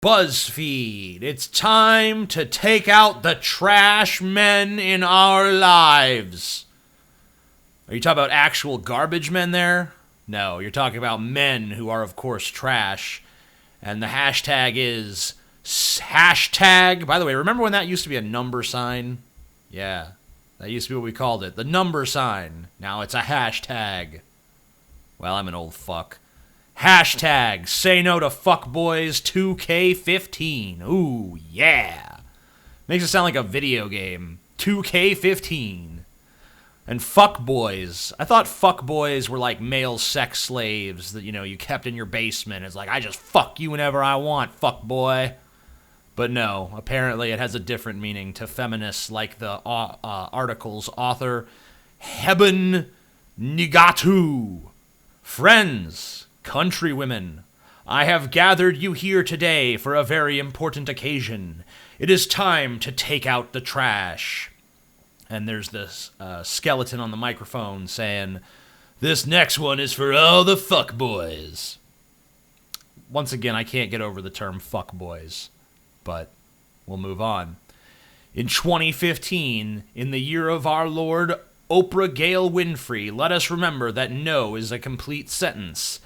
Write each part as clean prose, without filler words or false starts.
Buzzfeed, it's time to take out the trash men in our lives. Are you talking about actual garbage men there? No, you're talking about men who are, of course, trash. And the hashtag is hashtag. By the way, remember when that used to be a number sign? Yeah, that used to be what we called it. The number sign. Now it's a hashtag. Well, I'm an old fuck. Hashtag say no to fuckboys 2K15. Ooh, yeah. Makes it sound like a video game. 2K15. And fuckboys. I thought fuckboys were like male sex slaves that, you kept in your basement. It's like, I just fuck you whenever I want, fuckboy. But no, apparently it has a different meaning to feminists like the article's author, Heben Nigatu. Friends, countrywomen, I have gathered you here today for a very important occasion. It is time to take out the trash. And there's this skeleton on the microphone saying, this next one is for all the fuckboys. Once again, I can't get over the term fuckboys, but we'll move on. In 2015, in the year of our Lord, Oprah Gail Winfrey, let us remember that no is a complete sentence.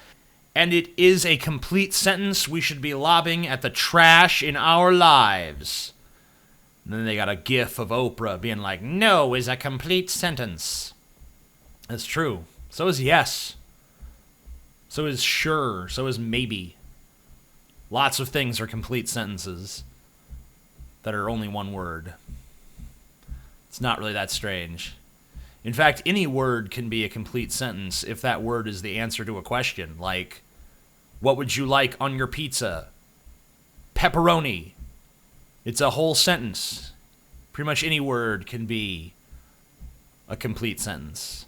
And it is a complete sentence we should be lobbing at the trash in our lives. And then they got a gif of Oprah being like, no is a complete sentence. That's true. So is yes. So is sure. So is maybe. Lots of things are complete sentences that are only one word. It's not really that strange. In fact, any word can be a complete sentence if that word is the answer to a question. Like, what would you like on your pizza? Pepperoni. It's a whole sentence. Pretty much any word can be a complete sentence.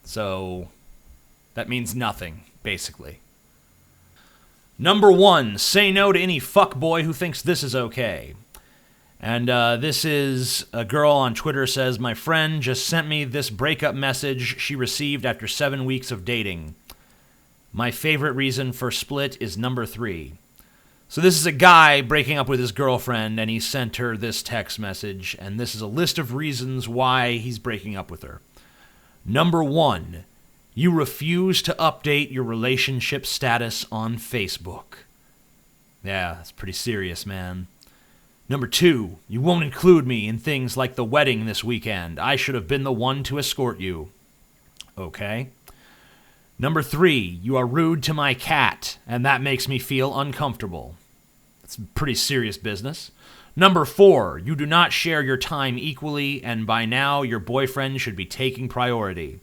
So, that means nothing, basically. Number 1, say no to any fuckboy who thinks this is okay. And this is a girl on Twitter says, my friend just sent me this breakup message she received after 7 weeks of dating. My favorite reason for split is number 3. So this is a guy breaking up with his girlfriend, and he sent her this text message, and this is a list of reasons why he's breaking up with her. Number 1, you refuse to update your relationship status on Facebook. Yeah, that's pretty serious, man. Number 2, you won't include me in things like the wedding this weekend. I should have been the one to escort you. Okay. Number 3, you are rude to my cat, and that makes me feel uncomfortable. That's pretty serious business. Number 4, you do not share your time equally, and by now your boyfriend should be taking priority.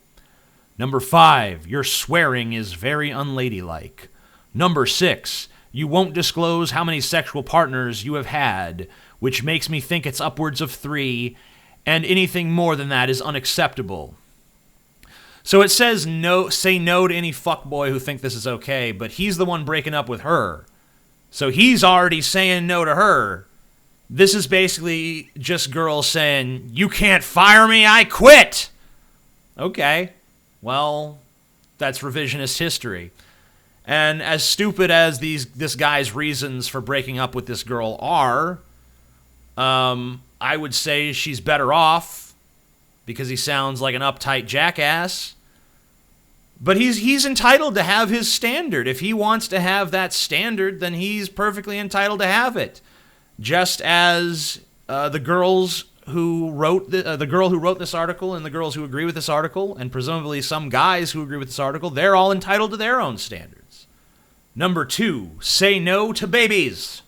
Number 5, your swearing is very unladylike. Number 6, you won't disclose how many sexual partners you have had, which makes me think it's upwards of 3, and anything more than that is unacceptable. So it says no, say no to any fuckboy who think this is okay, but he's the one breaking up with her. So he's already saying no to her. This is basically just girls saying, you can't fire me, I quit. Okay, well, that's revisionist history. And as stupid as this guy's reasons for breaking up with this girl are, I would say she's better off because he sounds like an uptight jackass. But he's entitled to have his standard. If he wants to have that standard, then he's perfectly entitled to have it. Just as the girls who wrote the girl who wrote this article and the girls who agree with this article, and presumably some guys who agree with this article, they're all entitled to their own standards. Number 2, say no to babies.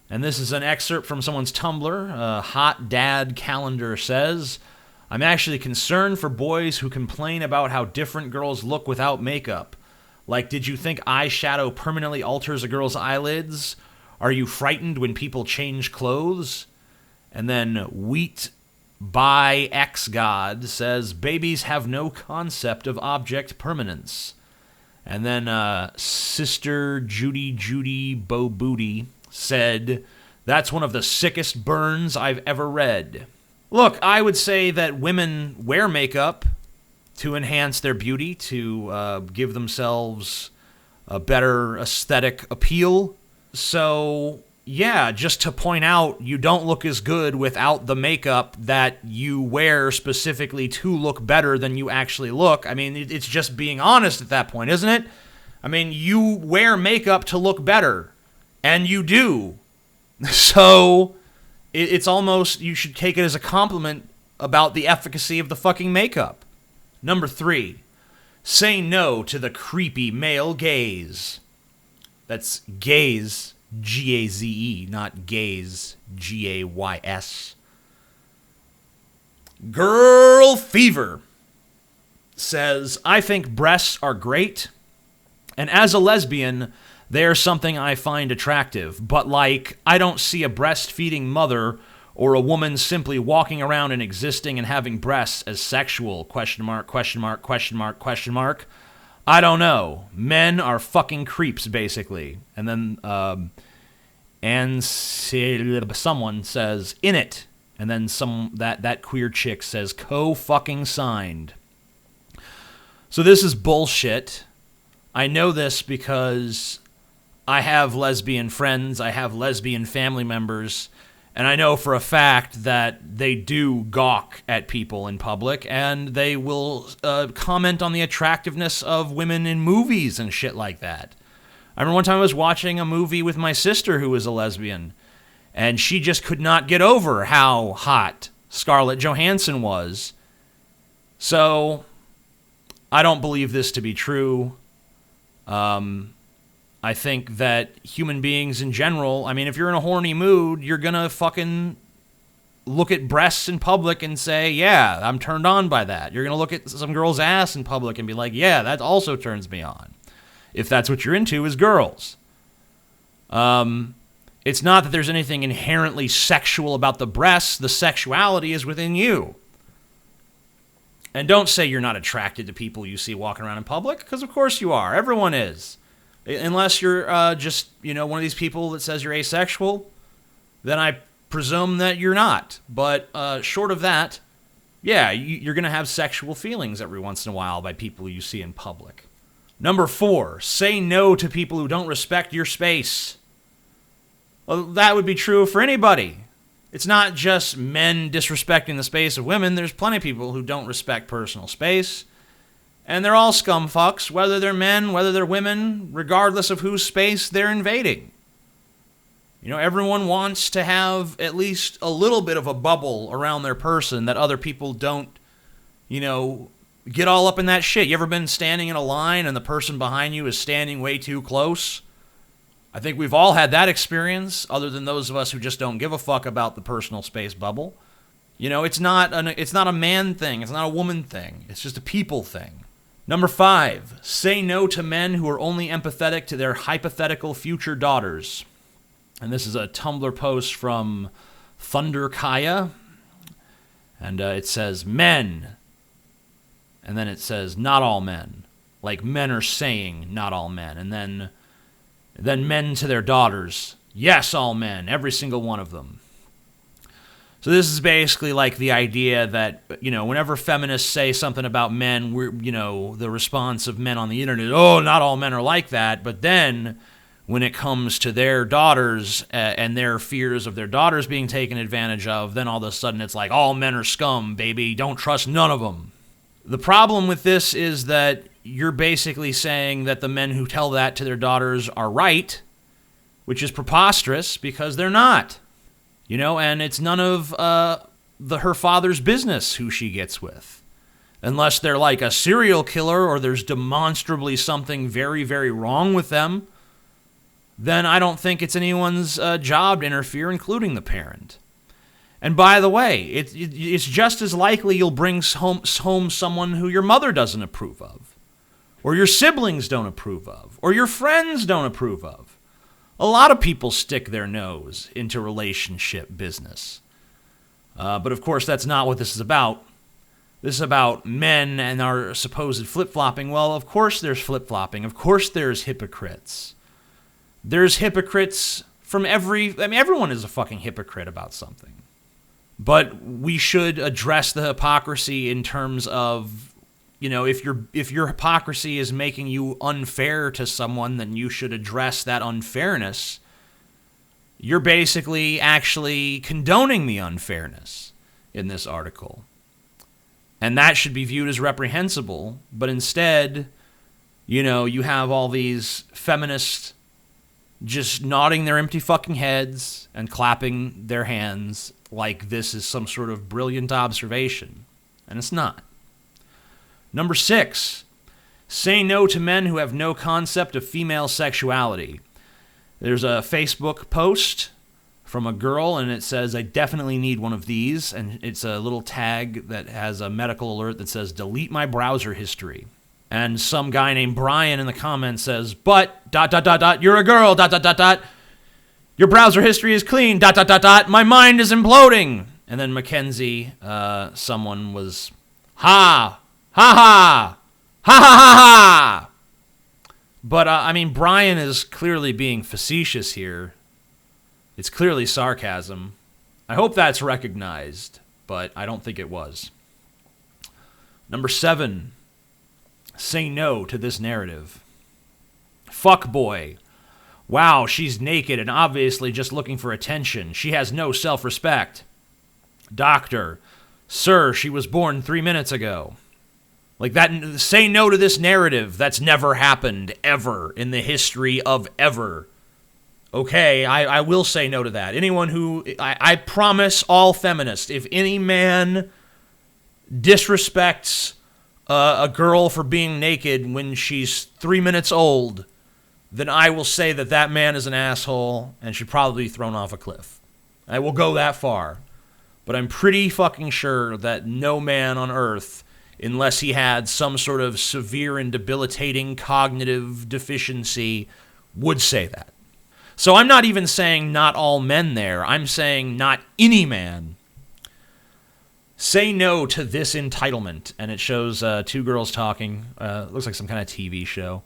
And this is an excerpt from someone's Tumblr. Hot Dad Calendar says, I'm actually concerned for boys who complain about how different girls look without makeup. Like, did you think eyeshadow permanently alters a girl's eyelids? Are you frightened when people change clothes? And then Wheat by X God says, babies have no concept of object permanence. And then Sister Judy Bo Booty said, that's one of the sickest burns I've ever read. Look, I would say that women wear makeup to enhance their beauty, to give themselves a better aesthetic appeal. So, yeah, just to point out, you don't look as good without the makeup that you wear specifically to look better than you actually look. I mean, it's just being honest at that point, isn't it? I mean, you wear makeup to look better, and you do. So, it's almost, you should take it as a compliment about the efficacy of the fucking makeup. Number 3, say no to the creepy male gaze. That's gaze, G-A-Z-E, not gaze, G-A-Y-S. Girl Fever says, I think breasts are great, and as a lesbian, they're something I find attractive, but I don't see a breastfeeding mother or a woman simply walking around and existing and having breasts as sexual, question mark, question mark, question mark, question mark. I don't know. Men are fucking creeps, basically. And then, someone says, in it. And then that queer chick says, co-fucking signed. So this is bullshit. I know this because I have lesbian friends, I have lesbian family members, and I know for a fact that they do gawk at people in public, and they will comment on the attractiveness of women in movies and shit like that. I remember one time I was watching a movie with my sister who was a lesbian, and she just could not get over how hot Scarlett Johansson was. So, I don't believe this to be true. I think that human beings in general, I mean, if you're in a horny mood, you're gonna fucking look at breasts in public and say, yeah, I'm turned on by that. You're gonna look at some girl's ass in public and be like, yeah, that also turns me on. If that's what you're into is girls. It's not that there's anything inherently sexual about the breasts. The sexuality is within you. And don't say you're not attracted to people you see walking around in public, because of course you are. Everyone is. Unless you're just, one of these people that says you're asexual, then I presume that you're not. But short of that, yeah, you're going to have sexual feelings every once in a while by people you see in public. Number 4, say no to people who don't respect your space. Well, that would be true for anybody. It's not just men disrespecting the space of women. There's plenty of people who don't respect personal space. And they're all scumfucks, whether they're men, whether they're women, regardless of whose space they're invading. Everyone wants to have at least a little bit of a bubble around their person that other people don't, get all up in that shit. You ever been standing in a line and the person behind you is standing way too close? I think we've all had that experience, other than those of us who just don't give a fuck about the personal space bubble. It's not a man thing. It's not a woman thing. It's just a people thing. Number 5, say no to men who are only empathetic to their hypothetical future daughters. And this is a Tumblr post from Thunder Kaya. And it says, men. And then it says, not all men. Like men are saying, not all men. And then men to their daughters. Yes, all men. Every single one of them. So this is basically like the idea that, whenever feminists say something about men, the response of men on the internet, oh, not all men are like that. But then when it comes to their daughters and their fears of their daughters being taken advantage of, then all of a sudden it's like, all men are scum, baby. Don't trust none of them. The problem with this is that you're basically saying that the men who tell that to their daughters are right, which is preposterous because they're not. And it's none of her father's business who she gets with. Unless they're like a serial killer or there's demonstrably something very, very wrong with them, then I don't think it's anyone's job to interfere, including the parent. And by the way, it's just as likely you'll bring home someone who your mother doesn't approve of, or your siblings don't approve of, or your friends don't approve of. A lot of people stick their nose into relationship business. But of course, that's not what this is about. This is about men and our supposed flip-flopping. Well, of course there's flip-flopping. Of course there's hypocrites. There's hypocrites from everyone is a fucking hypocrite about something. But we should address the hypocrisy in terms of, if your hypocrisy is making you unfair to someone, then you should address that unfairness you're basically actually condoning the unfairness in this article. And that should be viewed as reprehensible. But instead, you have all these feminists just nodding their empty fucking heads and clapping their hands like this is some sort of brilliant observation. And it's not. Number 6, say no to men who have no concept of female sexuality. There's a Facebook post from a girl, and it says, I definitely need one of these. And it's a little tag that has a medical alert that says, delete my browser history. And some guy named Brian in the comments says, but, ... you're a girl, ... your browser history is clean, ... my mind is imploding. And then Mackenzie, someone was, ha, ha, ha, ha, ha, ha, ha. But, Brian is clearly being facetious here. It's clearly sarcasm. I hope that's recognized, but I don't think it was. Number 7, say no to this narrative. Fuckboy. Wow, she's naked and obviously just looking for attention. She has no self-respect. Doctor. Sir, she was born 3 minutes ago. Like that, say no to this narrative. That's never happened, ever, in the history of ever. Okay, I will say no to that. Anyone who, I promise all feminists, if any man disrespects a girl for being naked when she's 3 minutes old, then I will say that that man is an asshole and should probably be thrown off a cliff. I will go that far. But I'm pretty fucking sure that no man on earth, unless he had some sort of severe and debilitating cognitive deficiency, would say that. So I'm not even saying not all men there. I'm saying not any man. Say no to this entitlement. And it shows 2 girls talking. Looks like some kind of TV show.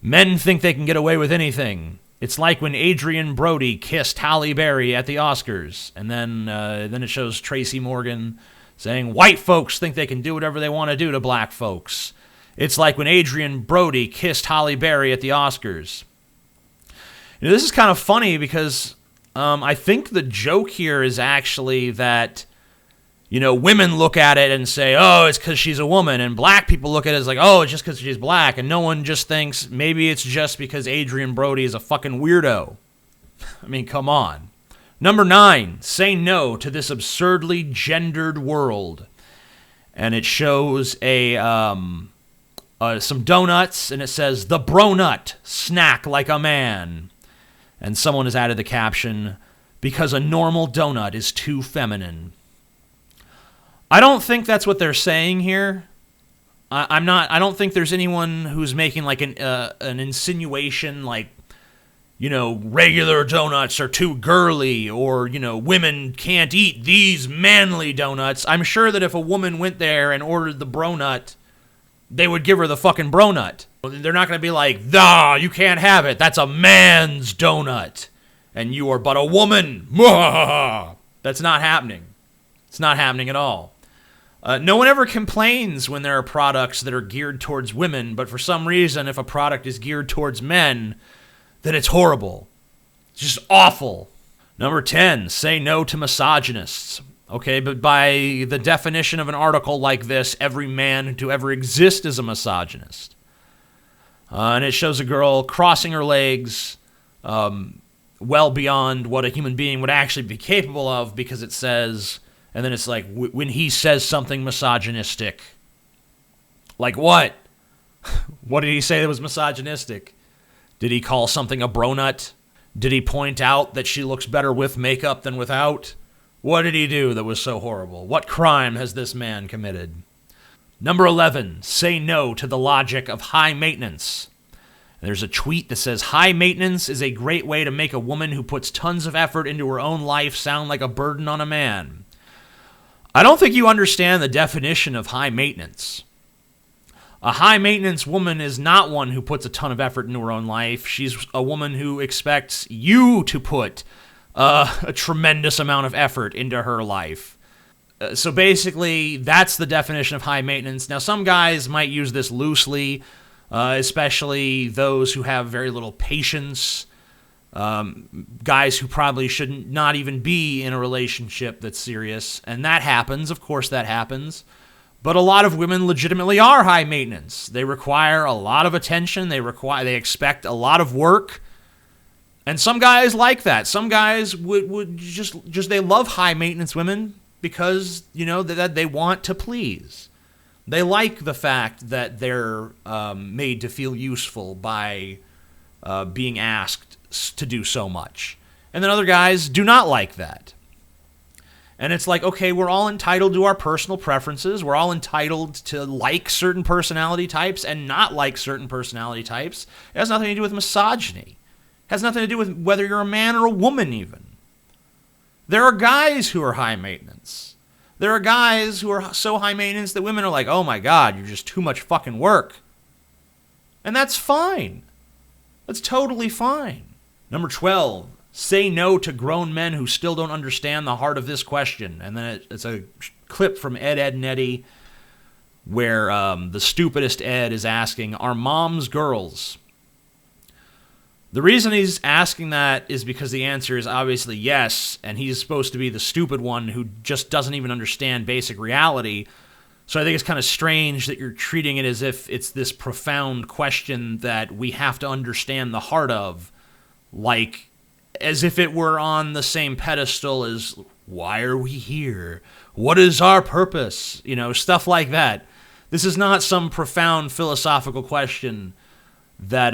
Men think they can get away with anything. It's like when Adrian Brody kissed Halle Berry at the Oscars. And then it shows Tracy Morgan saying, white folks think they can do whatever they want to do to black folks. It's like when Adrian Brody kissed Halle Berry at the Oscars. This is kind of funny because I think the joke here is actually that, women look at it and say, oh, it's because she's a woman. And black people look at it as like, oh, it's just because she's black. And no one just thinks maybe it's just because Adrian Brody is a fucking weirdo. Come on. Number 9, say no to this absurdly gendered world. And it shows some donuts, and it says, the Bronut, snack like a man. And someone has added the caption, because a normal donut is too feminine. I don't think that's what they're saying here. I don't think there's anyone who's making like an insinuation like, regular donuts are too girly, or, women can't eat these manly donuts. I'm sure that if a woman went there and ordered the Bronut, they would give her the fucking Bronut. They're not going to be like, nah, you can't have it. That's a man's donut. And you are but a woman. That's not happening. It's not happening at all. No one ever complains when there are products that are geared towards women, but for some reason, if a product is geared towards men, then it's horrible. It's just awful. Number 10, say no to misogynists. Okay, but by the definition of an article like this, every man to ever exist is a misogynist. And it shows a girl crossing her legs well beyond what a human being would actually be capable of, because it says, and then it's like, when he says something misogynistic. Like what? What did he say that was misogynistic? Did he call something a bronut? Did he point out that she looks better with makeup than without? What did he do that was so horrible? What crime has this man committed? Number 11, say no to the logic of high maintenance. There's a tweet that says, high maintenance is a great way to make a woman who puts tons of effort into her own life sound like a burden on a man. I don't think you understand the definition of high maintenance. A high-maintenance woman is not one who puts a ton of effort into her own life. She's a woman who expects you to put a tremendous amount of effort into her life. So basically, that's the definition of high maintenance. Now, some guys might use this loosely, especially those who have very little patience. guys who probably shouldn't not even be in a relationship that's serious. And that happens. Of course that happens. But a lot of women legitimately are high maintenance. They require a lot of attention. They expect a lot of work. And some guys like that. Some guys would just they love high maintenance women because, that they want to please. They like the fact that they're made to feel useful by being asked to do so much. And then other guys do not like that. And it's like, okay, we're all entitled to our personal preferences. We're all entitled to like certain personality types and not like certain personality types. It has nothing to do with misogyny. It has nothing to do with whether you're a man or a woman even. There are guys who are high maintenance. There are guys who are so high maintenance that women are like, oh my God, you're just too much fucking work. And that's fine. That's totally fine. Number 12, say no to grown men who still don't understand the heart of this question. And then it's a clip from Ed, and Eddie where the stupidest Ed is asking, are moms girls? The reason he's asking that is because the answer is obviously yes, and he's supposed to be the stupid one who just doesn't even understand basic reality. So I think it's kind of strange that you're treating it as if it's this profound question that we have to understand the heart of, like as if it were on the same pedestal as why are we here? What is our purpose? Stuff like that. This is not some profound philosophical question that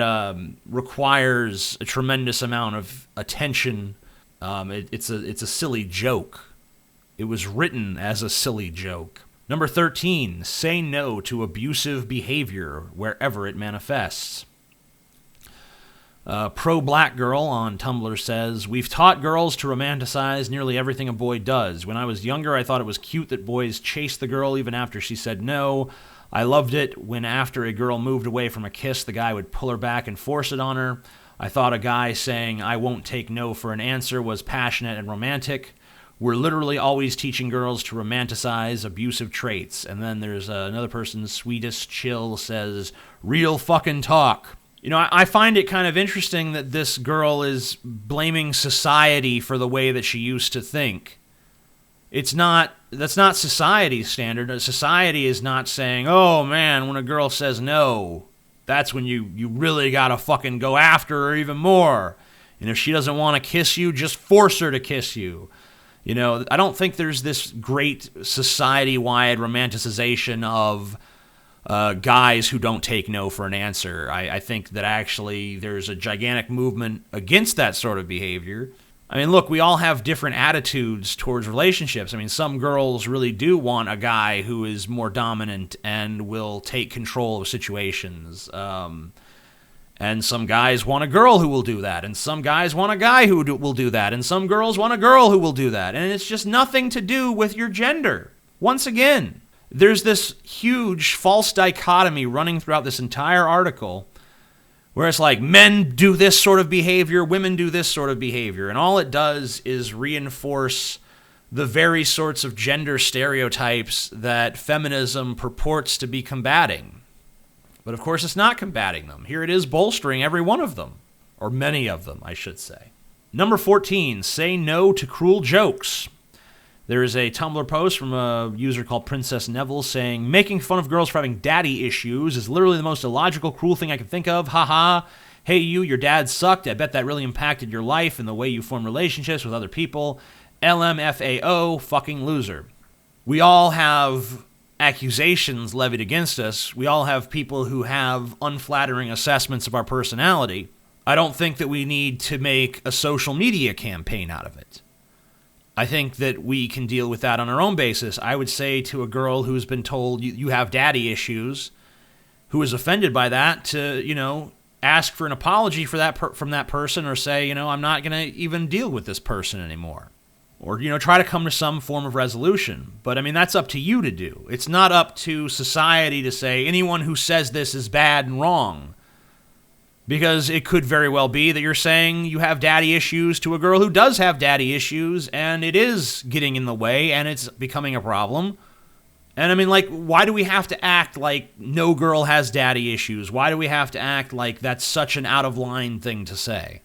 requires a tremendous amount of attention. It's a silly joke. It was written as a silly joke. Number 13, say no to abusive behavior wherever it manifests. Pro-black girl on Tumblr says, we've taught girls to romanticize nearly everything a boy does. When I was younger, I thought it was cute that boys chased the girl even after she said no. I loved it when after a girl moved away from a kiss, the guy would pull her back and force it on her. I thought a guy saying, I won't take no for an answer was passionate and romantic. We're literally always teaching girls to romanticize abusive traits. And then there's another person, Sweetest Chill, says, real fucking talk. I find it kind of interesting that this girl is blaming society for the way that she used to think. That's not society's standard. Society is not saying, oh man, when a girl says no, that's when you really gotta fucking go after her even more. And if she doesn't want to kiss you, just force her to kiss you. I don't think there's this great society-wide romanticization of guys who don't take no for an answer. I think that actually there's a gigantic movement against that sort of behavior. I mean, look, we all have different attitudes towards relationships. I mean, some girls really do want a guy who is more dominant and will take control of situations. And some guys want a girl who will do that. And some guys want a guy who will do that. And some girls want a girl who will do that. And it's just nothing to do with your gender. Once again, there's this huge false dichotomy running throughout this entire article where it's like men do this sort of behavior, women do this sort of behavior. And all it does is reinforce the very sorts of gender stereotypes that feminism purports to be combating. But of course, it's not combating them. Here it is bolstering every one of them, or many of them, I should say. Number 14, say no to cruel jokes. There is a Tumblr post from a user called Princess Neville saying, making fun of girls for having daddy issues is literally the most illogical, cruel thing I can think of. Haha. Hey, your dad sucked. I bet that really impacted your life and the way you form relationships with other people. LMFAO, fucking loser. We all have accusations levied against us. We all have people who have unflattering assessments of our personality. I don't think that we need to make a social media campaign out of it. I think that we can deal with that on our own basis. I would say to a girl who's been told you have daddy issues, who is offended by that, to, ask for an apology for that from that person, or say, I'm not going to even deal with this person anymore. Or, try to come to some form of resolution. But, that's up to you to do. It's not up to society to say anyone who says this is bad and wrong. Because it could very well be that you're saying you have daddy issues to a girl who does have daddy issues, and it is getting in the way, and it's becoming a problem. And why do we have to act like no girl has daddy issues? Why do we have to act like that's such an out-of-line thing to say?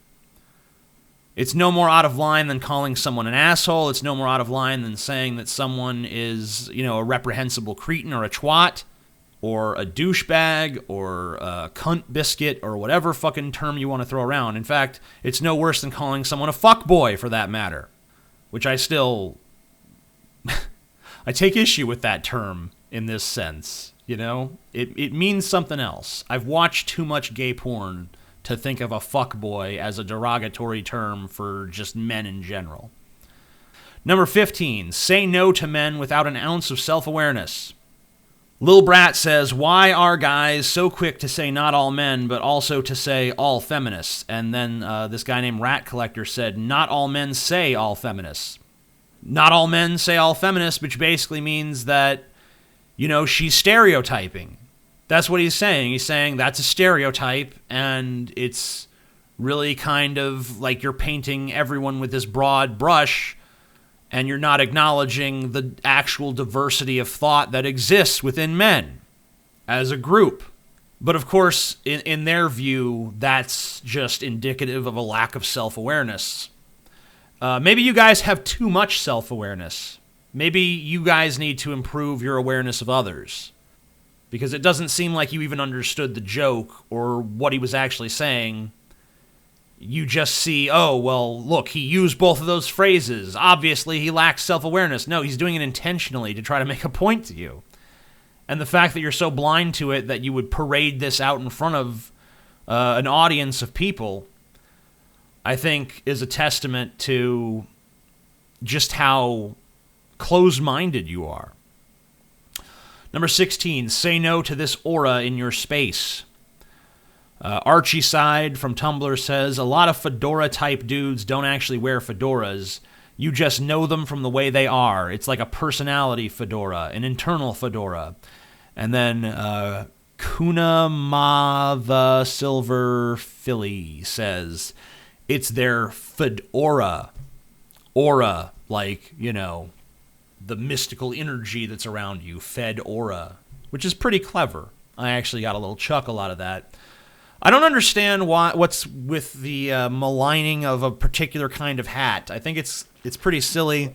It's no more out of line than calling someone an asshole. It's no more out of line than saying that someone is, a reprehensible cretin or a twat or a douchebag or a cunt biscuit or whatever fucking term you want to throw around. In fact, it's no worse than calling someone a fuckboy for that matter, which I still... I take issue with that term in this sense, It means something else. I've watched too much gay porn to think of a fuckboy as a derogatory term for just men in general. Number 15, say no to men without an ounce of self-awareness. Lil Brat says, why are guys so quick to say not all men, but also to say all feminists? And then this guy named Rat Collector said, not all men say all feminists. Not all men say all feminists, which basically means that, she's stereotyping. That's what he's saying. He's saying that's a stereotype, and it's really kind of like you're painting everyone with this broad brush, and you're not acknowledging the actual diversity of thought that exists within men as a group. But of course, in their view, that's just indicative of a lack of self-awareness. Maybe you guys have too much self-awareness. Maybe you guys need to improve your awareness of others. Because it doesn't seem like you even understood the joke or what he was actually saying. You just see, oh, well, look, he used both of those phrases. Obviously, he lacks self-awareness. No, he's doing it intentionally to try to make a point to you. And the fact that you're so blind to it that you would parade this out in front of an audience of people, I think is a testament to just how closed-minded you are. Number 16, say no to this aura in your space. Archie Side from Tumblr says, a lot of fedora-type dudes don't actually wear fedoras. You just know them from the way they are. It's like a personality fedora, an internal fedora. And then Kuna Ma the Silver Philly says, it's their fedora. Aura, like, the mystical energy that's around you, Fedora, which is pretty clever. I actually got a little chuckle out of that. I don't understand what's with the maligning of a particular kind of hat. I think it's pretty silly.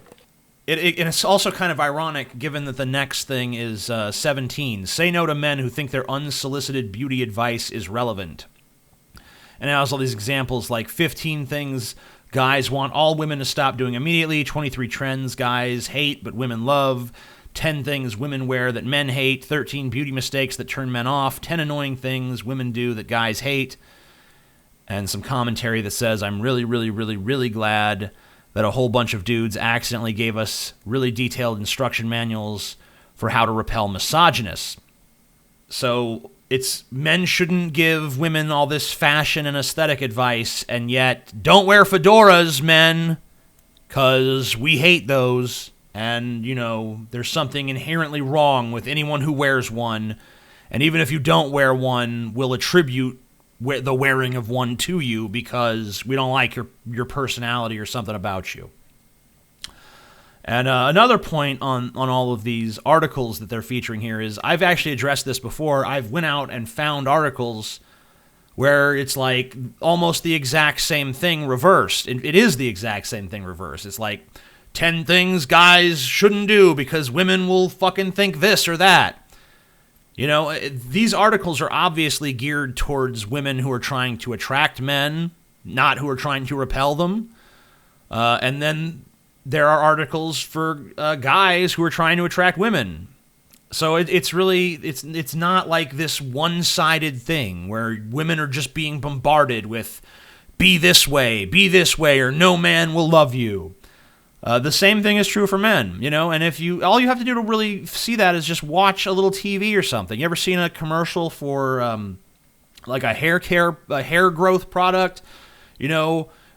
And it's also kind of ironic, given that the next thing is 17. Say no to men who think their unsolicited beauty advice is relevant. And it has all these examples like 15 things guys want all women to stop doing immediately, 23 trends guys hate but women love, 10 things women wear that men hate, 13 beauty mistakes that turn men off, 10 annoying things women do that guys hate, and some commentary that says, I'm really, really, really, really glad that a whole bunch of dudes accidentally gave us really detailed instruction manuals for how to repel misogynists. So men shouldn't give women all this fashion and aesthetic advice, and yet don't wear fedoras, men, because we hate those, and, there's something inherently wrong with anyone who wears one, and even if you don't wear one, we'll attribute the wearing of one to you because we don't like your personality or something about you. And another point on all of these articles that they're featuring here is, I've actually addressed this before. I've went out and found articles where it's like almost the exact same thing reversed. It is the exact same thing reversed. It's like 10 things guys shouldn't do because women will fucking think this or that. These articles are obviously geared towards women who are trying to attract men, not who are trying to repel them. And then there are articles for guys who are trying to attract women. So it's not like this one-sided thing where women are just being bombarded with be this way, or no man will love you. The same thing is true for men, and all you have to do to really see that is just watch a little TV or something. You ever seen a commercial for like a hair growth product?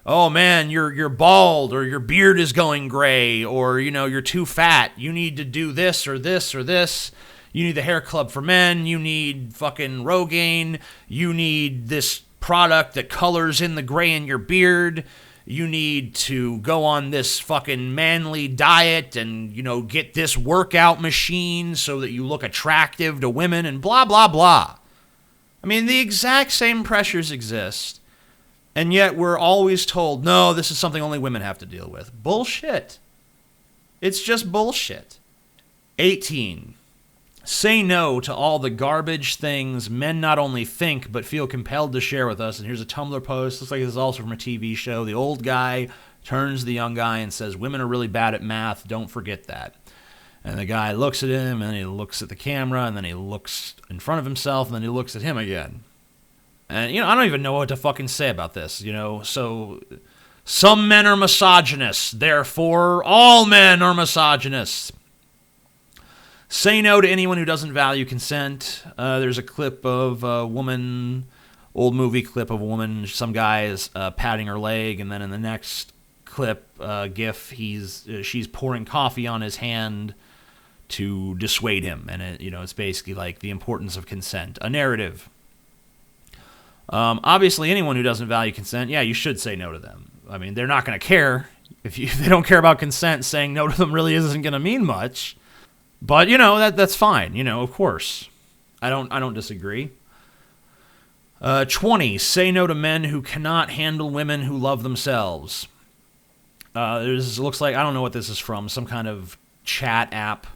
Oh man, you're bald, or your beard is going gray, or you're too fat. You need to do this or this or this. You need the hair club for men. You need fucking Rogaine. You need this product that colors in the gray in your beard. You need to go on this fucking manly diet and, get this workout machine so that you look attractive to women and blah, blah, blah. I mean, the exact same pressures exist. And yet we're always told, no, this is something only women have to deal with. Bullshit. It's just bullshit. 18. Say no to all the garbage things men not only think, but feel compelled to share with us. And here's a Tumblr post. Looks like this is also from a TV show. The old guy turns to the young guy and says, women are really bad at math. Don't forget that. And the guy looks at him, and he looks at the camera, and then he looks in front of himself, and then he looks at him again. And, I don't even know what to fucking say about this, So, some men are misogynists. Therefore, all men are misogynists. Say no to anyone who doesn't value consent. There's a clip of a woman, old movie clip of a woman, some guy is patting her leg, and then in the next clip, GIF, she's pouring coffee on his hand to dissuade him, and it's basically like the importance of consent, a narrative. Obviously, anyone who doesn't value consent, yeah, you should say no to them. I mean, they're not going to care if they don't care about consent. Saying no to them really isn't going to mean much. But that's fine. Of course, I don't disagree. 20. Say no to men who cannot handle women who love themselves. Looks like, I don't know what this is from, some kind of chat app.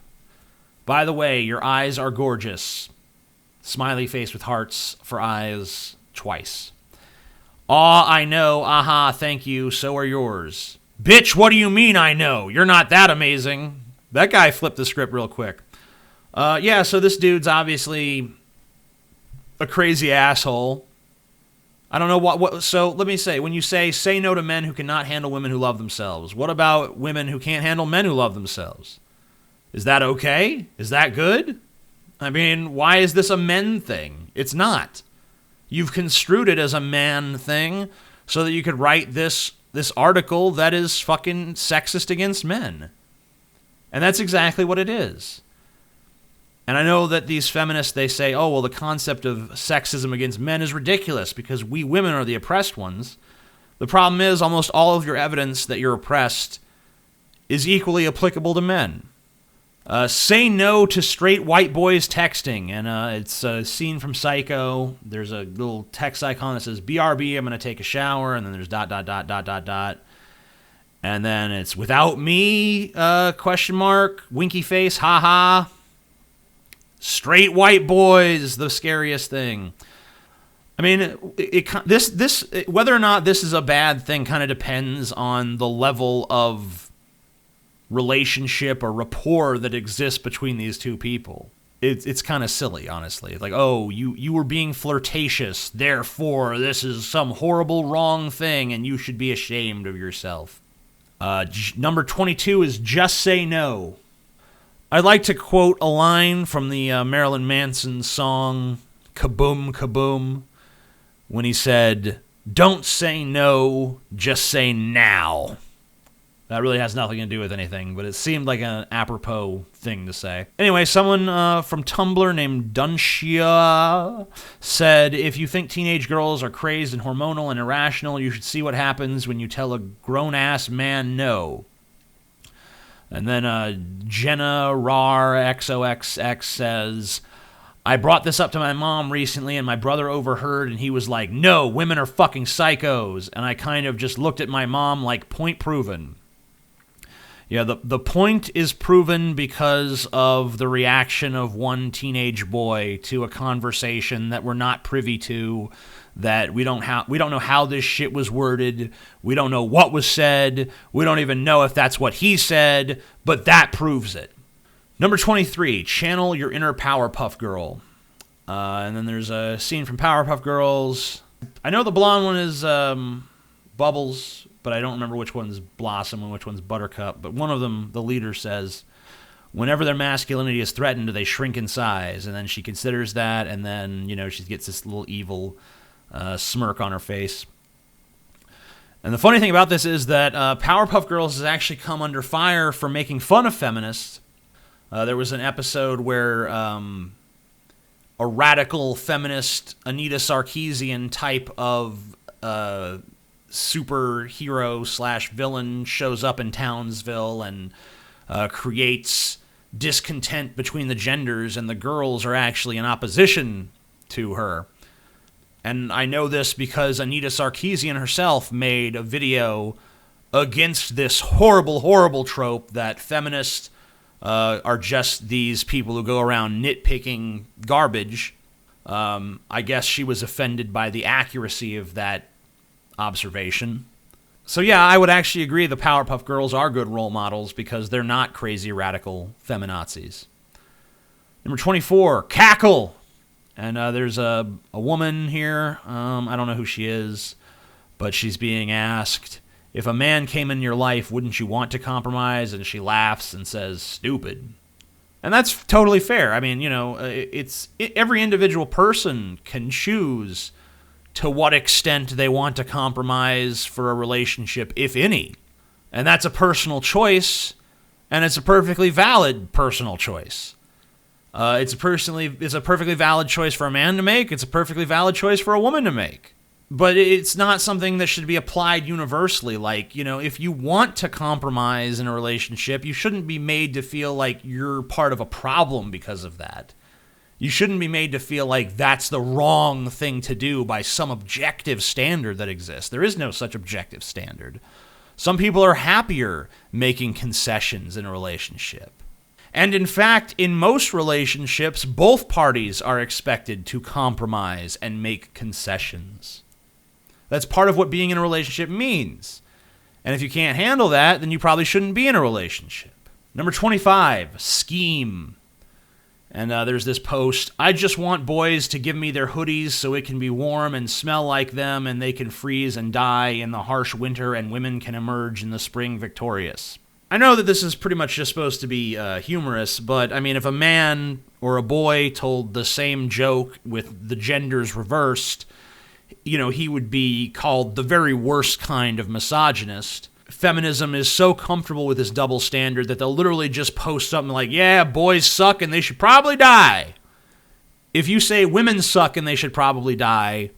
By the way, your eyes are gorgeous. Smiley face with hearts for eyes twice. Aw, I know. Aha, thank you. So are yours. Bitch, what do you mean I know? You're not that amazing. That guy flipped the script real quick. So this dude's obviously a crazy asshole. I don't know what. So let me say, when you say no to men who cannot handle women who love themselves, what about women who can't handle men who love themselves? Is that okay? Is that good? I mean, why is this a men thing? It's not. You've construed it as a man thing so that you could write this article that is fucking sexist against men. And that's exactly what it is. And I know that these feminists, they say, oh, well, the concept of sexism against men is ridiculous because we women are the oppressed ones. The problem is almost all of your evidence that you're oppressed is equally applicable to men. Say no to straight white boys texting. And it's a scene from Psycho. There's a little text icon that says, BRB, I'm going to take a shower. And then there's ... And then it's without me, ? Winky face, haha. Straight white boys, the scariest thing. I mean, this whether or not this is a bad thing kind of depends on the level of relationship or rapport that exists between these two people. It's kind of silly, honestly. It's like, oh, you were being flirtatious, therefore this is some horrible wrong thing and you should be ashamed of yourself. Number 22 is just say no. I'd like to quote a line from the Marilyn Manson song Kaboom Kaboom when he said, don't say no, just say now. That really has nothing to do with anything, but it seemed like an apropos thing to say. Anyway, someone from Tumblr named Dunshia said, if you think teenage girls are crazed and hormonal and irrational, you should see what happens when you tell a grown-ass man no. And then Jenna Rar XOXX says, I brought this up to my mom recently and my brother overheard and he was like, no, women are fucking psychos. And I kind of just looked at my mom like, point proven. Yeah, the point is proven because of the reaction of one teenage boy to a conversation that we're not privy to, that we don't know how this shit was worded, we don't know what was said, we don't even know if that's what he said, but that proves it. Number 23, channel your inner Powerpuff Girl. And then there's a scene from Powerpuff Girls. I know the blonde one is Bubbles, but I don't remember which one's Blossom and which one's Buttercup. But one of them, the leader, says, whenever their masculinity is threatened, they shrink in size. And then she considers that, and then, she gets this little evil smirk on her face. And the funny thing about this is that Powerpuff Girls has actually come under fire for making fun of feminists. There was an episode where a radical feminist Anita Sarkeesian type of superhero / villain shows up in Townsville and creates discontent between the genders, and the girls are actually in opposition to her. And I know this because Anita Sarkeesian herself made a video against this horrible, horrible trope that feminists are just these people who go around nitpicking garbage. I guess she was offended by the accuracy of that observation. So yeah, I would actually agree the Powerpuff Girls are good role models because they're not crazy radical feminazis. Number 24, cackle. And there's a woman here, I don't know who she is, but she's being asked, if a man came in your life, wouldn't you want to compromise? And she laughs and says, stupid. And that's totally fair. I mean, every individual person can choose to what extent they want to compromise for a relationship, if any. And that's a personal choice, and it's a perfectly valid personal choice. It's a perfectly valid choice for a man to make. It's a perfectly valid choice for a woman to make. But it's not something that should be applied universally. Like, if you want to compromise in a relationship, you shouldn't be made to feel like you're part of a problem because of that. You shouldn't be made to feel like that's the wrong thing to do by some objective standard that exists. There is no such objective standard. Some people are happier making concessions in a relationship. And in fact, in most relationships, both parties are expected to compromise and make concessions. That's part of what being in a relationship means. And if you can't handle that, then you probably shouldn't be in a relationship. Number 25, scheme. And there's this post, I just want boys to give me their hoodies so it can be warm and smell like them and they can freeze and die in the harsh winter and women can emerge in the spring victorious. I know that this is pretty much just supposed to be humorous, but I mean, if a man or a boy told the same joke with the genders reversed, he would be called the very worst kind of misogynist. Feminism is so comfortable with this double standard that they'll literally just post something like, yeah, boys suck and they should probably die. If you say women suck and they should probably die,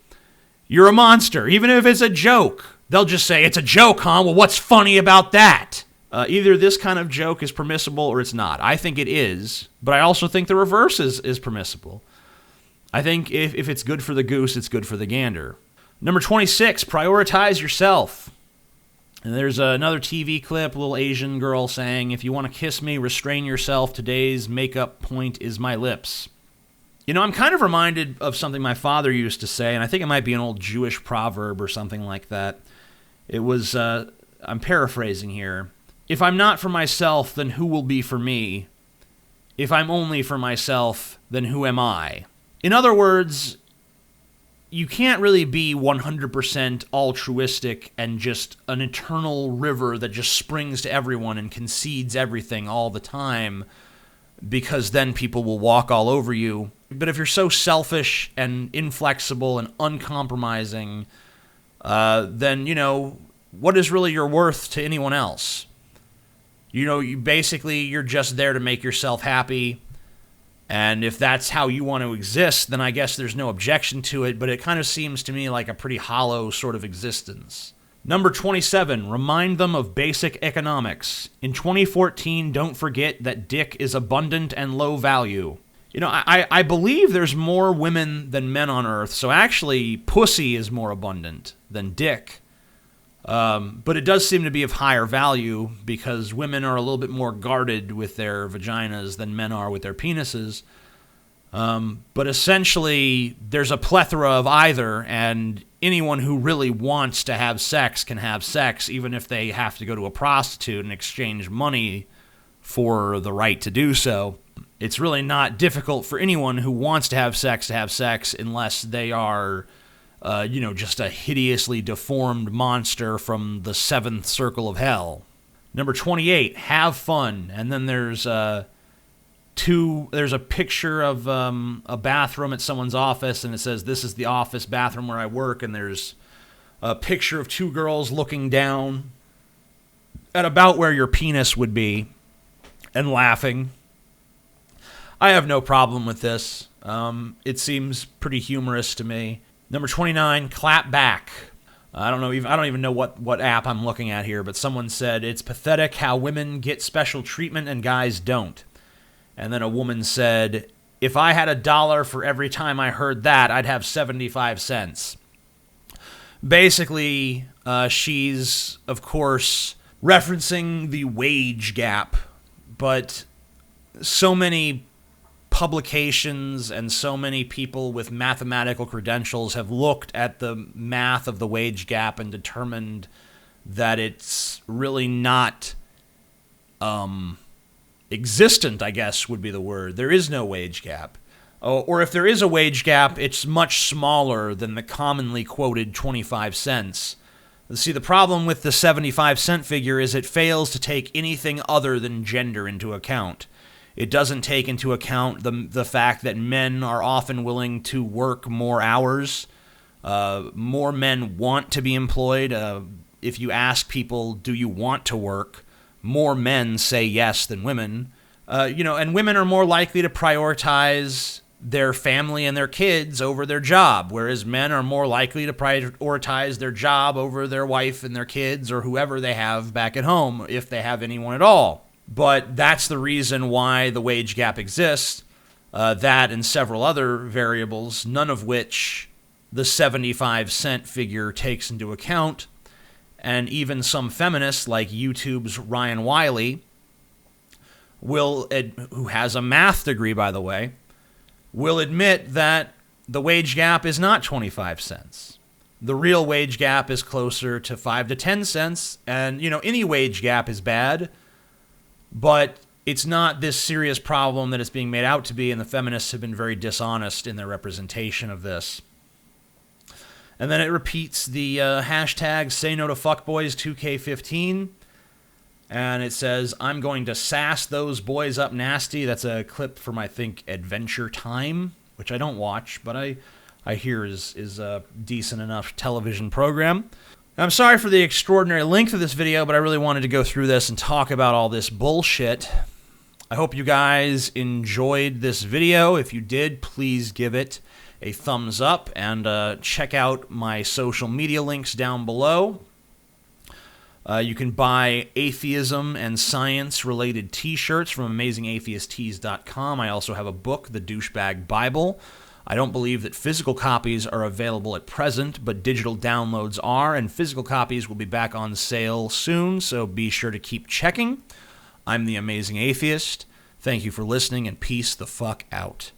you're a monster, even if it's a joke. They'll just say, it's a joke, huh? Well, what's funny about that? Either this kind of joke is permissible or it's not. I think it is, but I also think the reverse is permissible. I think if it's good for the goose, it's good for the gander. Number 26, prioritize yourself. And there's another TV clip, a little Asian girl saying, if you want to kiss me, restrain yourself. Today's makeup point is my lips. I'm kind of reminded of something my father used to say, and I think it might be an old Jewish proverb or something like that. It was, I'm paraphrasing here, if I'm not for myself, then who will be for me? If I'm only for myself, then who am I? In other words, you can't really be 100% altruistic and just an eternal river that just springs to everyone and concedes everything all the time, because then people will walk all over you. But if you're so selfish and inflexible and uncompromising, then, what is really your worth to anyone else? You're just there to make yourself happy. And if that's how you want to exist, then I guess there's no objection to it, but it kind of seems to me like a pretty hollow sort of existence. Number 27, remind them of basic economics. In 2014, don't forget that dick is abundant and low value. I believe there's more women than men on Earth, so actually pussy is more abundant than dick. But it does seem to be of higher value because women are a little bit more guarded with their vaginas than men are with their penises. But essentially, there's a plethora of either, and anyone who really wants to have sex can have sex, even if they have to go to a prostitute and exchange money for the right to do so. It's really not difficult for anyone who wants to have sex unless they are just a hideously deformed monster from the seventh circle of hell. Number 28, have fun. And then there's a picture of a bathroom at someone's office, and it says, this is the office bathroom where I work, and there's a picture of two girls looking down at about where your penis would be and laughing. I have no problem with this. It seems pretty humorous to me. Number 29, clap back. I don't even know what app I'm looking at here, but someone said, it's pathetic how women get special treatment and guys don't. And then a woman said, if I had $1 for every time I heard that, I'd have 75 cents. Basically, she's, of course, referencing the wage gap, but so many publications and so many people with mathematical credentials have looked at the math of the wage gap and determined that it's really not existent, I guess would be the word. There is no wage gap. Or if there is a wage gap, it's much smaller than the commonly quoted 25 cents. See, the problem with the 75-cent figure is it fails to take anything other than gender into account. It doesn't take into account the fact that men are often willing to work more hours. More men want to be employed. If you ask people, do you want to work, more men say yes than women. And women are more likely to prioritize their family and their kids over their job, whereas men are more likely to prioritize their job over their wife and their kids or whoever they have back at home, if they have anyone at all. But that's the reason why the wage gap exists, that and several other variables, none of which the 75-cent figure takes into account. And even some feminists, like YouTube's Ryan Wiley, who has a math degree, by the way, will admit that the wage gap is not 25 cents. The real wage gap is closer to 5 to 10 cents. And, any wage gap is bad, but it's not this serious problem that it's being made out to be, and the feminists have been very dishonest in their representation of this. And then it repeats the hashtag Say No to Fuckboys 2K15. And it says, I'm going to sass those boys up nasty. That's a clip from, I think, Adventure Time, which I don't watch, but I hear is a decent enough television program. I'm sorry for the extraordinary length of this video, but I really wanted to go through this and talk about all this bullshit. I hope you guys enjoyed this video. If you did, please give it a thumbs up and check out my social media links down below. You can buy atheism and science-related t-shirts from AmazingAtheistTees.com. I also have a book, The Douchebag Bible. I don't believe that physical copies are available at present, but digital downloads are, and physical copies will be back on sale soon, so be sure to keep checking. I'm the Amazing Atheist. Thank you for listening, and peace the fuck out.